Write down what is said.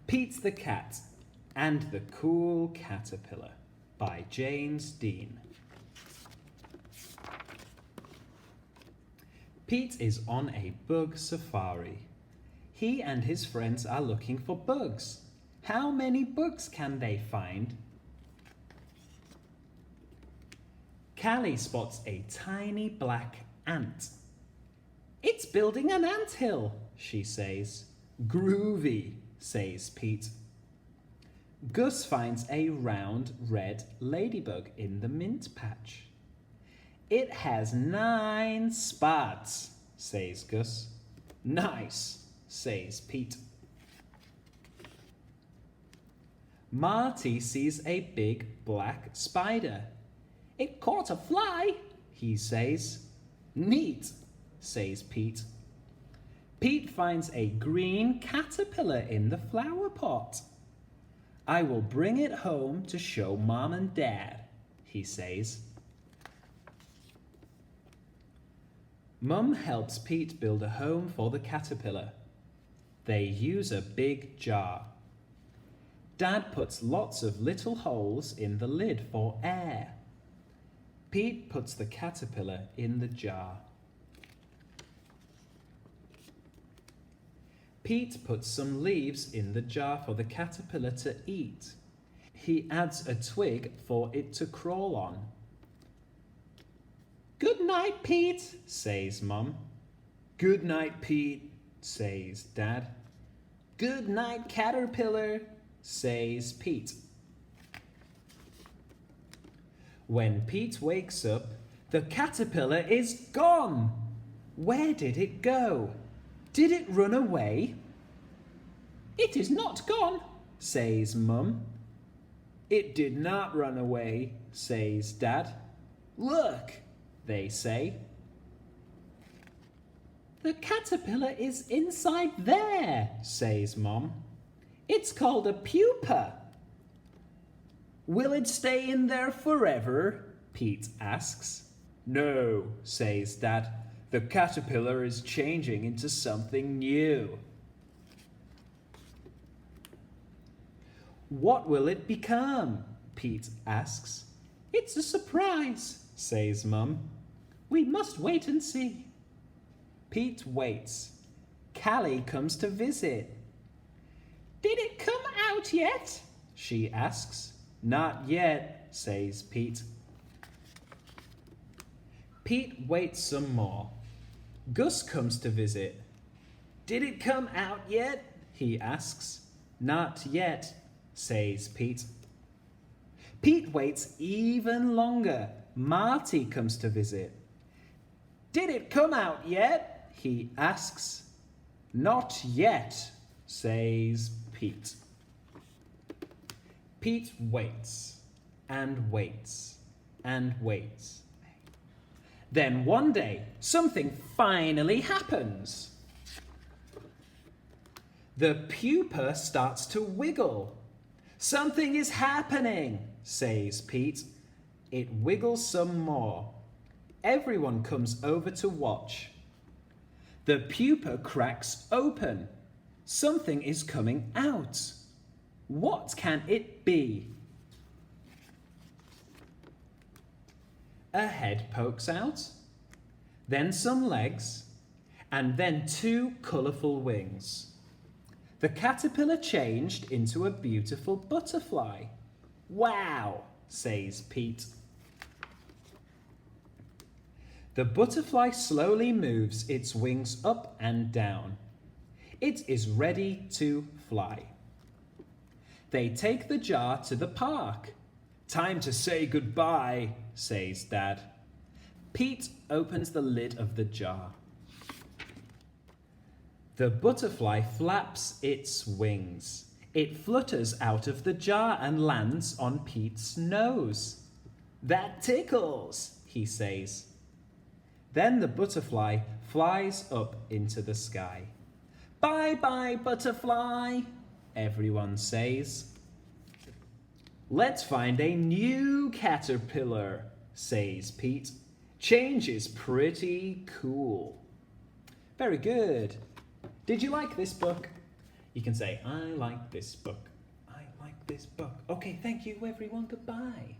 Pete the Cat and the Cool Caterpillar by James Dean. Pete is on a bug safari. He and his friends are looking for bugs. How many bugs can they find? Callie spots a tiny black ant. It's building an anthill, she says. Groovy, says Pete. Gus finds a round red ladybug in the mint patch. It has 9 spots, says Gus. Nice, says Pete. Marty sees a big black spider. It caught a fly, he says. Neat, says Pete. Pete finds a green caterpillar in the flower pot. I will bring it home to show Mom and Dad, he says. Mum helps Pete build a home for the caterpillar. They use a big jar. Dad puts lots of little holes in the lid for air. Pete puts the caterpillar in the jar. Pete puts some leaves in the jar for the caterpillar to eat. He adds a twig for it to crawl on. Good night, Pete, says Mum. Good night, Pete, says Dad. Good night, caterpillar, says Pete. When Pete wakes up, the caterpillar is gone. Where did it go? Did it run away? It is not gone, says Mum. It did not run away, says Dad. Look, they say. The caterpillar is inside there, says Mom. It's called a pupa. Will it stay in there forever? Pete asks. No, says Dad. The caterpillar is changing into something new. What will it become? Pete asks. It's a surprise, says Mum. We must wait and see. Pete waits. Callie comes to visit. Did it come out yet? She asks. Not yet, says Pete. Pete waits some more. Gus comes to visit. Did it come out yet? He asks. Not yet, says Pete. Pete waits even longer. Marty comes to visit. Did it come out yet? He asks. Not yet, says Pete. Pete waits and waits and waits. Then one day, something finally happens. The pupa starts to wiggle. Something is happening, says Pete. It wiggles some more. Everyone comes over to watch. The pupa cracks open. Something is coming out. What can it be? A head pokes out, then some legs, and then 2 colourful wings. The caterpillar changed into a beautiful butterfly. Wow, says Pete. The butterfly slowly moves its wings up and down. It is ready to fly. They take the jar to the park. Time to say goodbye, says Dad. Pete opens the lid of the jar. The butterfly flaps its wings. It flutters out of the jar and lands on Pete's nose. That tickles, he says. Then the butterfly flies up into the sky. Bye-bye, butterfly, everyone says. Let's find a new caterpillar, says Pete. Change is pretty cool. Very good. Did you like this book? You can say, I like this book. I like this book. Okay, thank you everyone, goodbye.